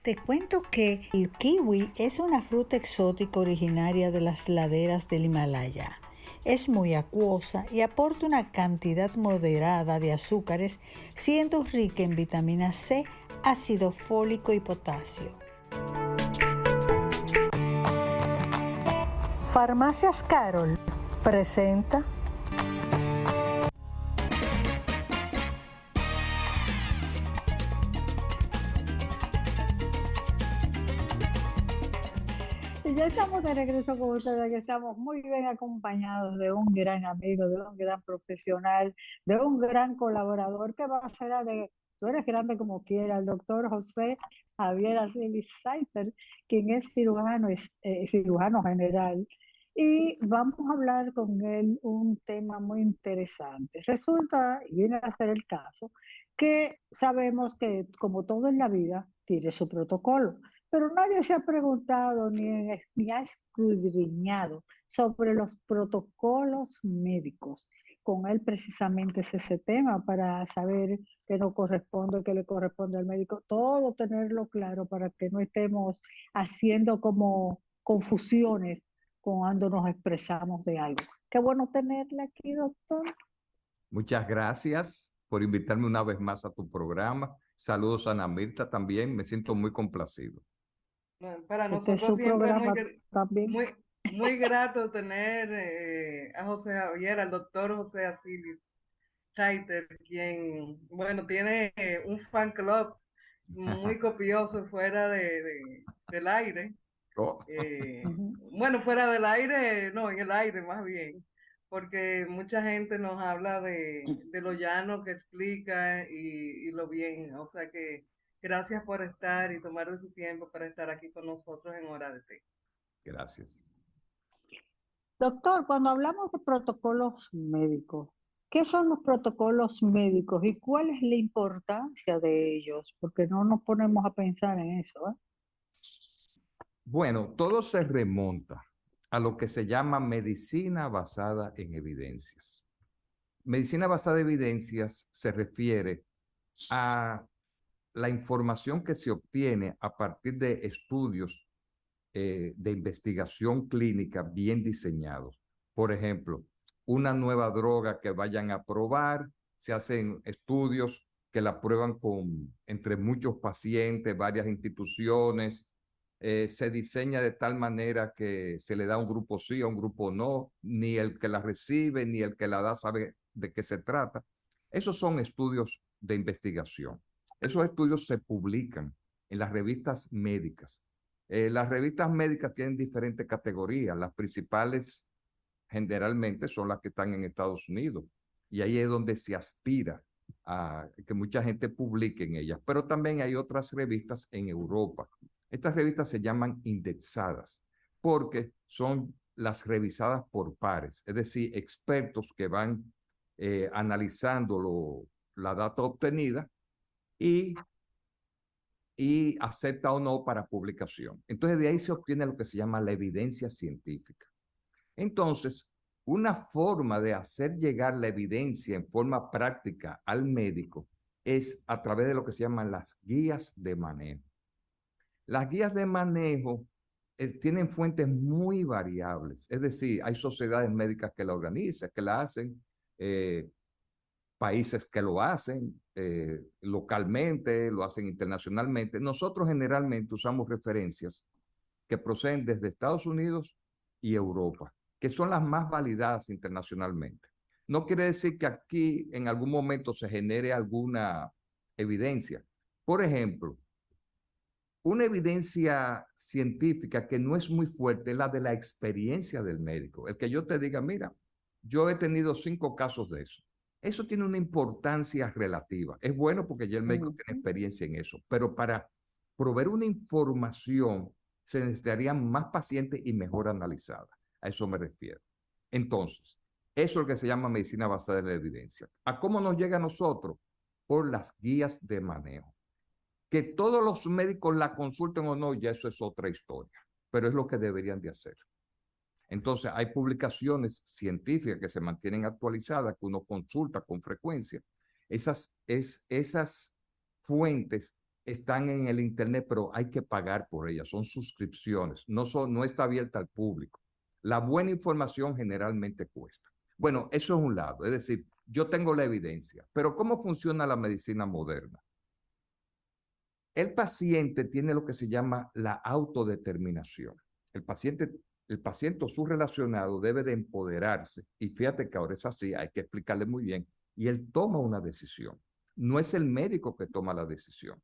Te cuento que el kiwi es una fruta exótica originaria de las laderas del Himalaya. Es muy acuosa y aporta una cantidad moderada de azúcares, siendo rica en vitamina C, ácido fólico y potasio. Farmacias Carol presenta Ya estamos de regreso con ustedes, que estamos muy bien acompañados de un gran amigo, de un gran profesional, de un gran colaborador que va a ser tú eres grande como quiera, el doctor José Javier Asilis Saiter, quien es cirujano general. Y vamos a hablar con él un tema muy interesante. Resulta, y viene a ser el caso, que sabemos que como todo en la vida, tiene su protocolo. Pero nadie se ha preguntado ni ha escudriñado sobre los protocolos médicos. Con él precisamente es ese tema para saber qué no corresponde, qué le corresponde al médico. Todo tenerlo claro para que no estemos haciendo como confusiones cuando nos expresamos de algo. Qué bueno tenerle aquí, doctor. Muchas gracias por invitarme una vez más a tu programa. Saludos a Ana Mirta también, me siento muy complacido. Bueno, para Este es nosotros su siempre es programa también. muy grato tener a José Javier, al doctor José Asilis Saiter, quien, bueno, tiene un fan club muy copioso fuera del aire. Oh. Bueno, fuera del aire, no, en el aire más bien, porque mucha gente nos habla de lo llano que explica y lo bien, o sea que gracias por estar y tomar de su tiempo para estar aquí con nosotros en Hora de Té. Gracias. Doctor, cuando hablamos de protocolos médicos, ¿qué son los protocolos médicos y cuál es la importancia de ellos? Porque no nos ponemos a pensar en eso, ¿eh? Bueno, todo se remonta a lo que se llama medicina basada en evidencias. Medicina basada en evidencias se refiere a la información que se obtiene a partir de estudios de investigación clínica bien diseñados. Por ejemplo, una nueva droga que vayan a probar, se hacen estudios que la prueban entre muchos pacientes, varias instituciones, se diseña de tal manera que se le da a un grupo sí, a un grupo no, ni el que la recibe, ni el que la da sabe de qué se trata. Esos son estudios de investigación. Esos estudios se publican en las revistas médicas. Las revistas médicas tienen diferentes categorías. Las principales generalmente son las que están en Estados Unidos. Y ahí es donde se aspira a que mucha gente publique en ellas. Pero también hay otras revistas en Europa. Estas revistas se llaman indexadas porque son las revisadas por pares, es decir, expertos que van analizando la data obtenida y acepta o no para publicación. Entonces de ahí se obtiene lo que se llama la evidencia científica. Entonces, una forma de hacer llegar la evidencia en forma práctica al médico es a través de lo que se llaman las guías de manejo. Las guías de manejo tienen fuentes muy variables, es decir, hay sociedades médicas que la organizan, que la hacen, países que lo hacen localmente, lo hacen internacionalmente. Nosotros generalmente usamos referencias que proceden desde Estados Unidos y Europa, que son las más validadas internacionalmente. No quiere decir que aquí en algún momento se genere alguna evidencia. Por ejemplo, una evidencia científica que no es muy fuerte es la de la experiencia del médico. El que yo te diga, mira, yo he tenido 5 casos de eso. Eso tiene una importancia relativa. Es bueno porque ya el médico tiene experiencia en eso, pero para proveer una información se necesitarían más pacientes y mejor analizadas. A eso me refiero. Entonces, eso es lo que se llama medicina basada en la evidencia. ¿A cómo nos llega a nosotros? Por las guías de manejo. Que todos los médicos la consulten o no, ya eso es otra historia, pero es lo que deberían de hacer. Entonces, hay publicaciones científicas que se mantienen actualizadas, que uno consulta con frecuencia. Esas fuentes están en el internet, pero hay que pagar por ellas, son suscripciones, no está abierta al público. La buena información generalmente cuesta. Bueno, eso es un lado, es decir, yo tengo la evidencia, pero ¿cómo funciona la medicina moderna? El paciente tiene lo que se llama la autodeterminación. El paciente, el paciente o su relacionado debe de empoderarse, y fíjate que ahora es así, hay que explicarle muy bien, y él toma una decisión. No es el médico que toma la decisión.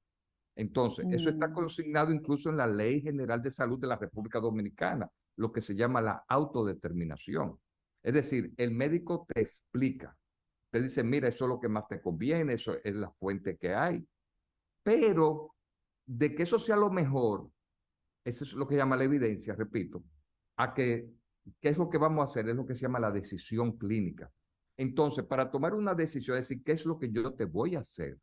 Entonces, eso está consignado incluso en la Ley General de Salud de la República Dominicana, lo que se llama la autodeterminación. Es decir, el médico te explica, te dice, mira, eso es lo que más te conviene, eso es la fuente que hay, pero de que eso sea lo mejor, eso es lo que llama la evidencia, repito, a que, ¿qué es lo que vamos a hacer? Es lo que se llama la decisión clínica. Entonces, para tomar una decisión, es decir, ¿qué es lo que yo te voy a hacer?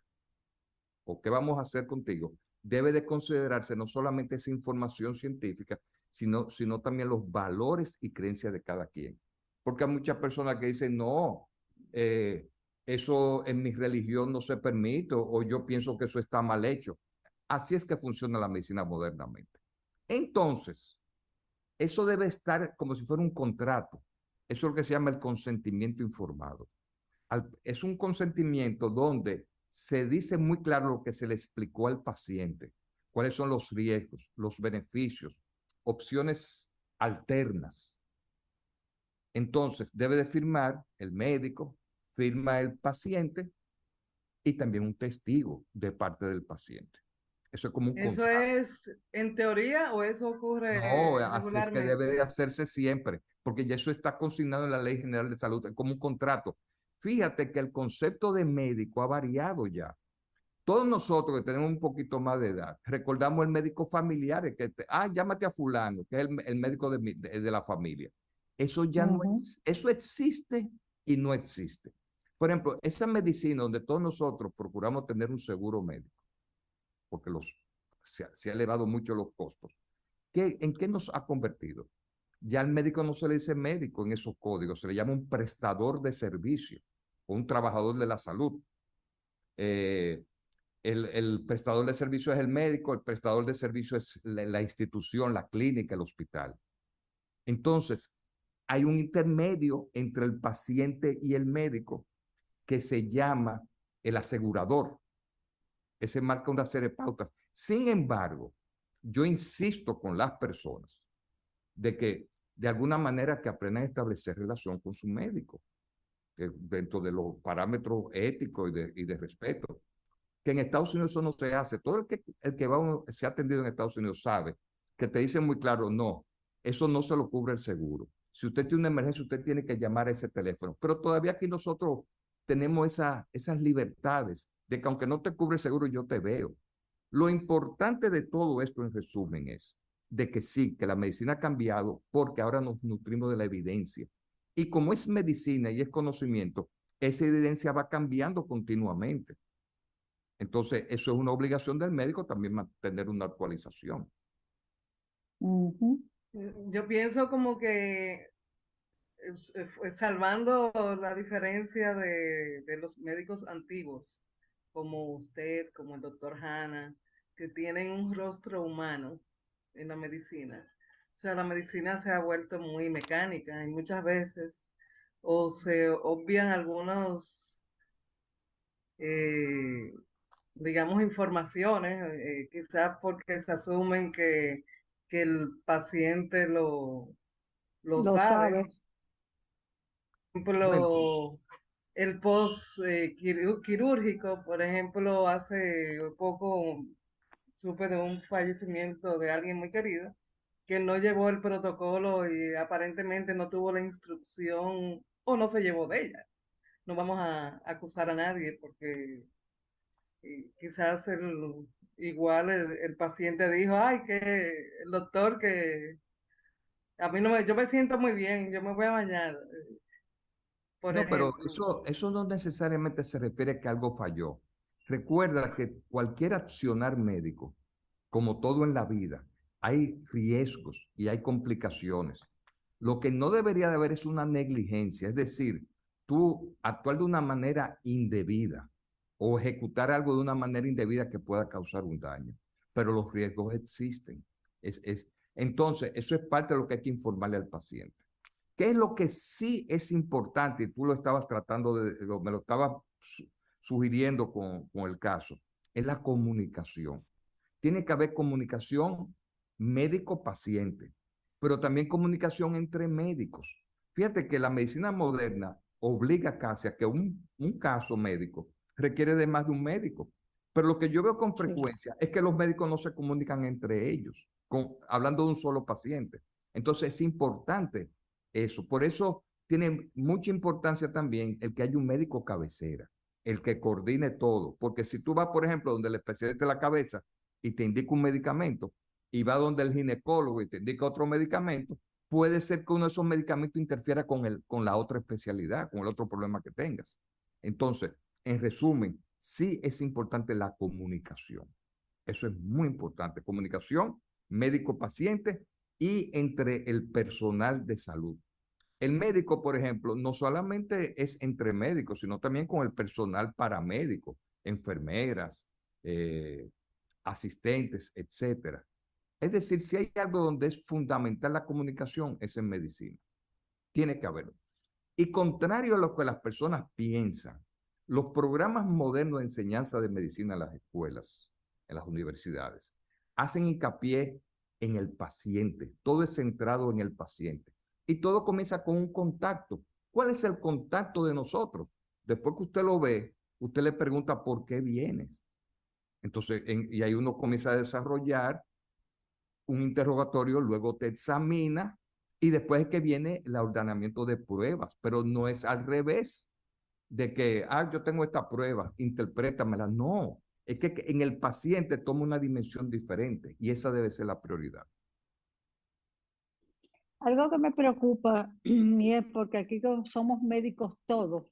¿O qué vamos a hacer contigo? Debe de considerarse no solamente esa información científica, sino también los valores y creencias de cada quien. Porque hay muchas personas que dicen, no, eh, eso en mi religión no se permite, o yo pienso que eso está mal hecho. Así es que funciona la medicina modernamente. Entonces, eso debe estar como si fuera un contrato. Eso es lo que se llama el consentimiento informado. Es un consentimiento donde se dice muy claro lo que se le explicó al paciente, cuáles son los riesgos, los beneficios, opciones alternas. Entonces, debe de firmar el médico, firma el paciente y también un testigo de parte del paciente. Eso es como un ¿Eso contrato. es en teoría o eso No, ocurre así es que debe de regularmente? hacerse siempre, porque ya eso está consignado en la Ley General de Salud como un contrato. Fíjate que el concepto de médico ha variado ya. Todos nosotros que tenemos un poquito más de edad, recordamos el médico familiar, llámate a fulano, que es el médico de la familia. Eso ya no Ujú. eso existe y no existe. Por ejemplo, esa medicina donde todos nosotros procuramos tener un seguro médico, porque se ha elevado mucho los costos. ¿En qué nos ha convertido? Ya al médico no se le dice médico en esos códigos, se le llama un prestador de servicio o un trabajador de la salud. Eh, el prestador de servicio es el médico, el prestador de servicio es la institución, la clínica, el hospital. Entonces, hay un intermedio entre el paciente y el médico que se llama el asegurador. Ese marca una serie de pautas. Sin embargo, yo insisto con las personas de que de alguna manera que aprendan a establecer relación con su médico, dentro de los parámetros éticos y de respeto. Que en Estados Unidos eso no se hace. Todo el que se ha atendido en Estados Unidos sabe que te dicen muy claro, no, eso no se lo cubre el seguro. Si usted tiene una emergencia, usted tiene que llamar a ese teléfono. Pero todavía aquí nosotros tenemos esas libertades de que aunque no te cubre el seguro, yo te veo. Lo importante de todo esto, en resumen, es de que sí, que la medicina ha cambiado porque ahora nos nutrimos de la evidencia. Y como es medicina y es conocimiento, esa evidencia va cambiando continuamente. Entonces, eso es una obligación del médico también mantener una actualización. Ujú. Yo pienso como que salvando la diferencia de los médicos antiguos, como usted, como el doctor Hanna, que tienen un rostro humano en la medicina. O sea, la medicina se ha vuelto muy mecánica y muchas veces o se obvian algunos, eh, digamos, informaciones, quizás porque se asumen que el paciente lo Lo sabe. sabes. Por Bueno, ejemplo, el post quirúrgico, por ejemplo, hace poco supe de un fallecimiento de alguien muy querido que no llevó el protocolo y aparentemente no tuvo la instrucción o no se llevó de ella. No vamos a acusar a nadie porque quizás igual el paciente dijo, ay, que el doctor que a mí no me, yo me siento muy bien, yo me voy a bañar, por no, pero ejemplo. eso no necesariamente se refiere a que algo falló. Recuerda que cualquier accionar médico, como todo en la vida, hay riesgos y hay complicaciones. Lo que no debería de haber es una negligencia, es decir, tú actuar de una manera indebida o ejecutar algo de una manera indebida que pueda causar un daño. Pero los riesgos existen. Entonces, eso es parte de lo que hay que informarle al paciente. ¿Qué es lo que sí es importante? Y tú lo estabas tratando me lo estabas sugiriendo con el caso. Es la comunicación. Tiene que haber comunicación médico-paciente, pero también comunicación entre médicos. Fíjate que la medicina moderna obliga casi a que un caso médico requiere de más de un médico. Pero lo que yo veo con frecuencia es que los médicos no se comunican entre ellos, hablando de un solo paciente. Entonces es importante eso. Por eso tiene mucha importancia también el que haya un médico cabecera, el que coordine todo. Porque si tú vas, por ejemplo, donde el especialista de la cabeza y te indica un medicamento, y va donde el ginecólogo y te indica otro medicamento, puede ser que uno de esos medicamentos interfiera con la otra especialidad, con el otro problema que tengas. Entonces, en resumen, sí es importante la comunicación. Eso es muy importante. Comunicación médico-paciente y entre el personal de salud. El médico, por ejemplo, no solamente es entre médicos, sino también con el personal paramédico, enfermeras, asistentes, etcétera. Es decir, si hay algo donde es fundamental la comunicación, es en medicina. Tiene que haberlo. Y contrario a lo que las personas piensan, los programas modernos de enseñanza de medicina en las escuelas, en las universidades, hacen hincapié en el paciente. Todo es centrado en el paciente. Y todo comienza con un contacto. ¿Cuál es el contacto de nosotros? Después que usted lo ve, usted le pregunta por qué vienes. Entonces, y ahí uno comienza a desarrollar un interrogatorio, luego te examina y después es que viene el ordenamiento de pruebas, pero no es al revés de que, yo tengo esta prueba, interprétamela. No, es que en el paciente toma una dimensión diferente y esa debe ser la prioridad. Algo que me preocupa y es porque aquí somos médicos todos,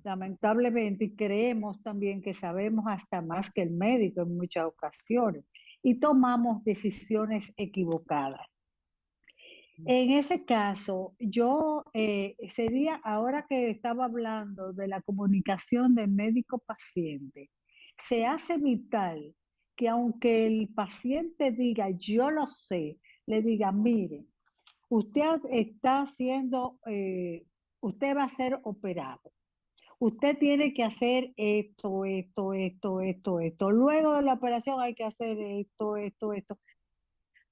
lamentablemente, y creemos también que sabemos hasta más que el médico en muchas ocasiones y tomamos decisiones equivocadas. En ese caso, yo sería, ahora que estaba hablando de la comunicación de médico-paciente, se hace vital que aunque el paciente diga, yo lo sé, le diga, mire, usted está haciendo, usted va a ser operado. Usted tiene que hacer esto. Luego de la operación hay que hacer esto.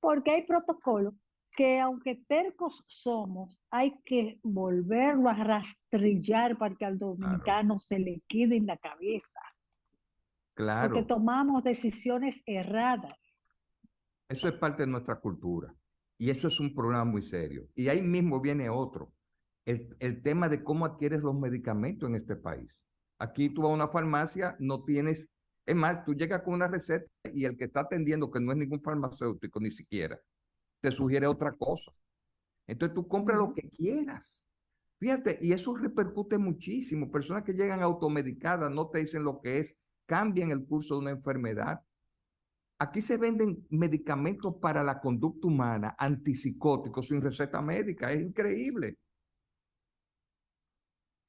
Porque hay protocolos que aunque tercos somos, hay que volverlo a rastrillar para que al Claro, dominicano se le quede en la cabeza. Porque claro. tomamos decisiones erradas. Eso es parte de nuestra cultura y eso es un problema muy serio. Y ahí mismo viene otro, el tema de cómo adquieres los medicamentos en este país. Aquí tú vas a una farmacia, no tienes, es más, tú llegas con una receta y el que está atendiendo, que no es ningún farmacéutico ni siquiera, te sugiere otra cosa. Entonces tú compras lo que quieras. Fíjate, y eso repercute muchísimo. Personas que llegan automedicadas no te dicen lo que es, cambian el curso de una enfermedad. Aquí se venden medicamentos para la conducta humana, antipsicóticos, sin receta médica. Es increíble.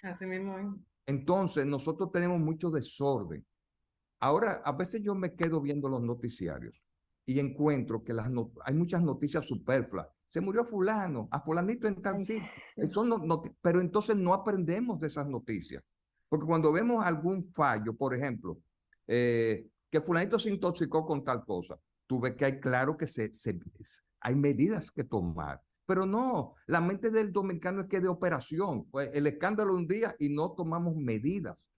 Así mismo es. Entonces, nosotros tenemos mucho desorden. Ahora, a veces yo me quedo viendo los noticiarios y encuentro que hay muchas noticias superfluas. Se murió fulano, a fulanito en tal Ay, sitio. sí. Pero entonces no aprendemos de esas noticias. Porque cuando vemos algún fallo, por ejemplo, que fulanito se intoxicó con tal cosa, tú ves que hay claro que hay medidas que tomar. Pero no, la mente del dominicano es que de operación, pues el escándalo un día y no tomamos medidas.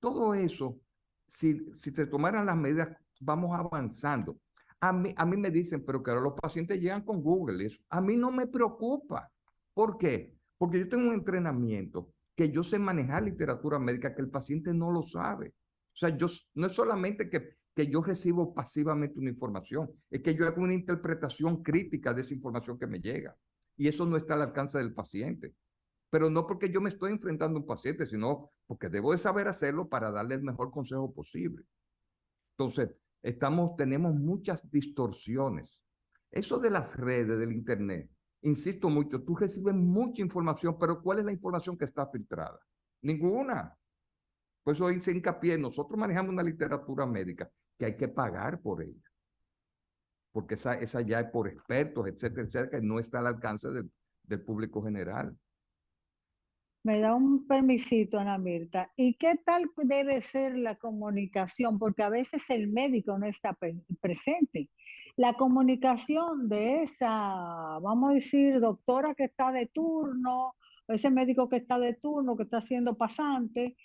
Todo eso, si se tomaran las medidas, vamos avanzando. A mí me dicen, pero que ahora los pacientes llegan con Google. Eso. A mí no me preocupa. ¿Por qué? Porque yo tengo un entrenamiento que yo sé manejar literatura médica que el paciente no lo sabe. O sea, no es solamente que yo recibo pasivamente una información, es que yo hago una interpretación crítica de esa información que me llega. Y eso no está al alcance del paciente, pero no porque yo me estoy enfrentando a un paciente, sino porque debo de saber hacerlo para darle el mejor consejo posible. Entonces, tenemos muchas distorsiones. Eso de las redes, del internet, insisto mucho, tú recibes mucha información, pero ¿cuál es la información que está filtrada? Ninguna. Por eso hice hincapié, nosotros manejamos una literatura médica que hay que pagar por ella, porque esa ya es por expertos, etcétera, etcétera, que no está al alcance del público general. Me da un permisito, Ana Mirta. ¿Y qué tal debe ser la comunicación? Porque a veces el médico no está presente. La comunicación de esa, vamos a decir, doctora que está de turno, o ese médico que está de turno, que está haciendo pasante,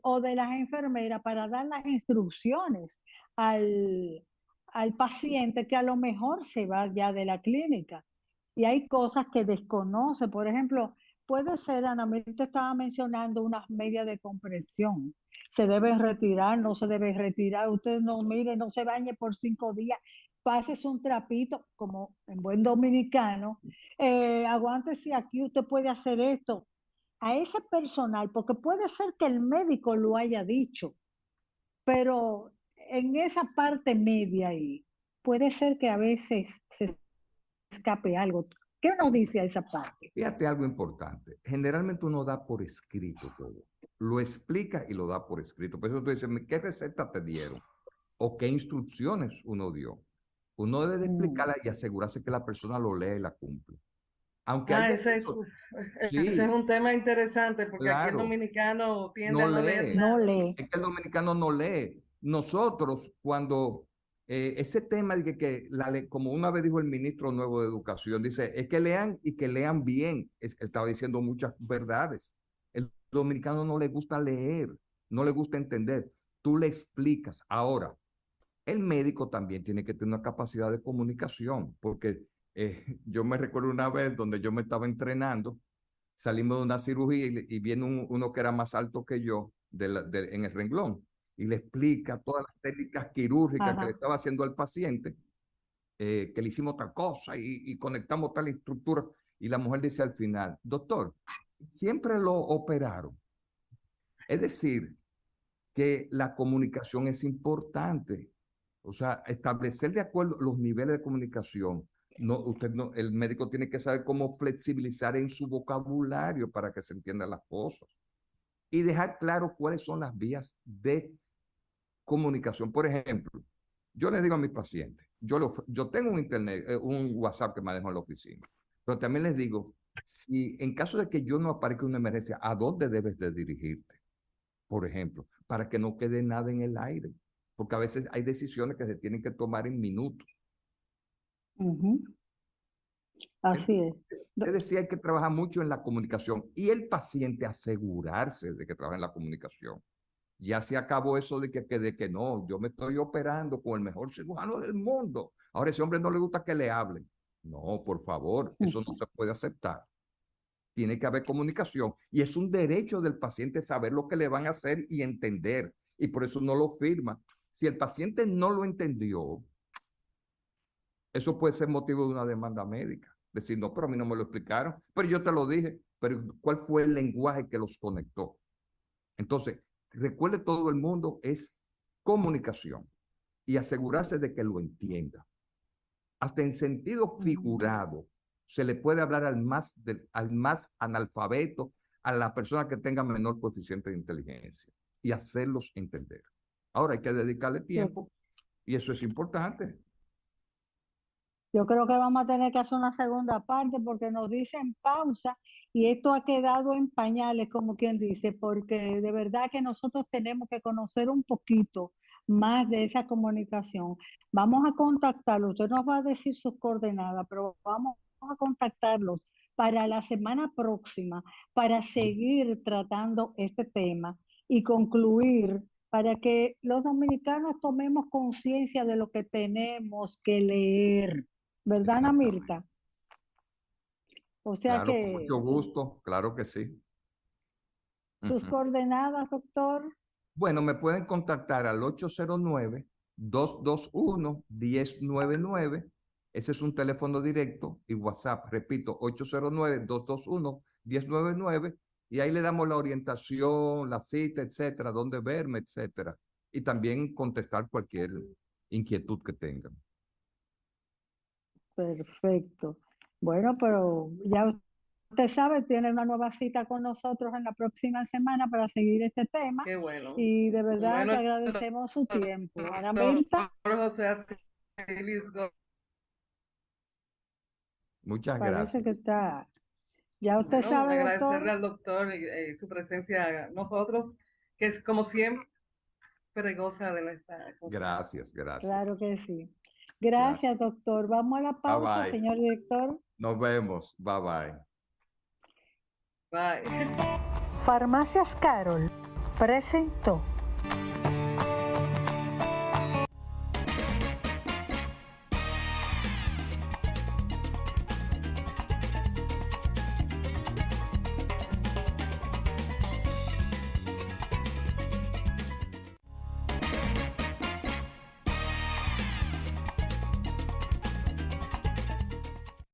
o de las enfermeras para dar las instrucciones al, al paciente que a lo mejor se va ya de la clínica. Y hay cosas que desconoce. Por ejemplo, puede ser, Ana, te estaba mencionando unas medias de compresión. Se deben retirar, no se debe retirar. Usted no mire, no se bañe por 5 días. Pases un trapito, como en buen dominicano. Aguántese aquí, usted puede hacer esto. A ese personal, porque puede ser que el médico lo haya dicho, pero en esa parte media ahí, puede ser que a veces se escape algo. ¿Qué nos dice a esa parte? Fíjate algo importante. Generalmente uno da por escrito todo. Lo explica y lo da por escrito. Por eso tú dices, ¿qué receta te dieron? ¿O qué instrucciones uno dio? Uno debe de Mm. explicarla y asegurarse que la persona lo lee y la cumple. Aunque Ah, haya ese dicho, ese es sí, un tema interesante porque aquí el claro, dominicano tiende no a no leer lee. No nada. lee. Es que el dominicano no lee. Nosotros, cuando ese tema de como una vez dijo el ministro nuevo de Educación, dice, es que lean y que lean bien. Él estaba diciendo muchas verdades. El dominicano no le gusta leer, no le gusta entender. Tú le explicas. Ahora, el médico también tiene que tener una capacidad de comunicación, porque yo me recuerdo una vez donde yo me estaba entrenando, salimos de una cirugía y viene uno que era más alto que yo en el renglón y le explica todas las técnicas quirúrgicas que le Ajá. estaba haciendo al paciente, que le hicimos tal cosa y conectamos tal estructura. Y la mujer dice al final, doctor, siempre lo operaron. Es decir, que la comunicación es importante. O sea, establecer de acuerdo los niveles de comunicación. No, el médico tiene que saber cómo flexibilizar en su vocabulario para que se entiendan las cosas y dejar claro cuáles son las vías de comunicación. Por ejemplo, yo le digo a mis pacientes, yo tengo un internet, un WhatsApp que manejo en la oficina, pero también les digo, si en caso de que yo no aparezca en una emergencia, ¿a dónde debes de dirigirte? Por ejemplo, para que no quede nada en el aire, porque a veces hay decisiones que se tienen que tomar en minutos. Ujú. Así Entonces, es. es decir, hay que trabajar mucho en la comunicación y el paciente asegurarse de que trabaja en la comunicación. Ya se acabó eso de que no, yo me estoy operando con el mejor cirujano del mundo. Ahora ese hombre no le gusta que le hablen. No, por favor, eso no se puede aceptar. Tiene que haber comunicación y es un derecho del paciente saber lo que le van a hacer y entender. Y por eso no lo firma. Si el paciente no lo entendió, eso puede ser motivo de una demanda médica. Decir, no, pero a mí no me lo explicaron, pero yo te lo dije, pero ¿cuál fue el lenguaje que los conectó? Entonces, recuerde todo el mundo es comunicación y asegurarse de que lo entienda. Hasta en sentido figurado se le puede hablar al más analfabeto, a la persona que tenga menor coeficiente de inteligencia y hacerlos entender. Ahora hay que dedicarle Yo, tiempo y eso es importante. yo creo que vamos a tener que hacer una segunda parte porque nos dicen pausa y esto ha quedado en pañales, como quien dice, porque de verdad que nosotros tenemos que conocer un poquito más de esa comunicación. Vamos a contactarlo, usted nos va a decir sus coordenadas, pero vamos a contactarlos para la semana próxima para seguir tratando este tema y concluir para que los dominicanos tomemos conciencia de lo que tenemos que leer. ¿Verdad, Ana Exactamente. Mirta? O sea Claro, con que mucho gusto, claro que sí. sus Ujú. coordenadas, doctor. Bueno, me pueden contactar al 809-221-1099. Ese es un teléfono directo y WhatsApp, repito, 809-221-1099. Y ahí le damos la orientación, la cita, etcétera, dónde verme, etcétera. Y también contestar cualquier inquietud que tengan. Perfecto. Bueno, pero ya usted sabe, tiene una nueva cita con nosotros en la próxima semana para seguir este tema. Qué bueno. Y de verdad Bueno, que agradecemos su tiempo. doctor Aramelta, José Arcelis Gómez. Muchas parece que gracias. está. Ya usted Bueno, sabe, agradecerle doctor. al doctor su presencia a nosotros, que es como siempre goza de nuestra confianza. Gracias, gracias. Claro que sí. Gracias. Gracias, doctor. Vamos a la pausa, bye. señor director. Nos vemos. Bye bye. Bye. Farmacias Carol presentó.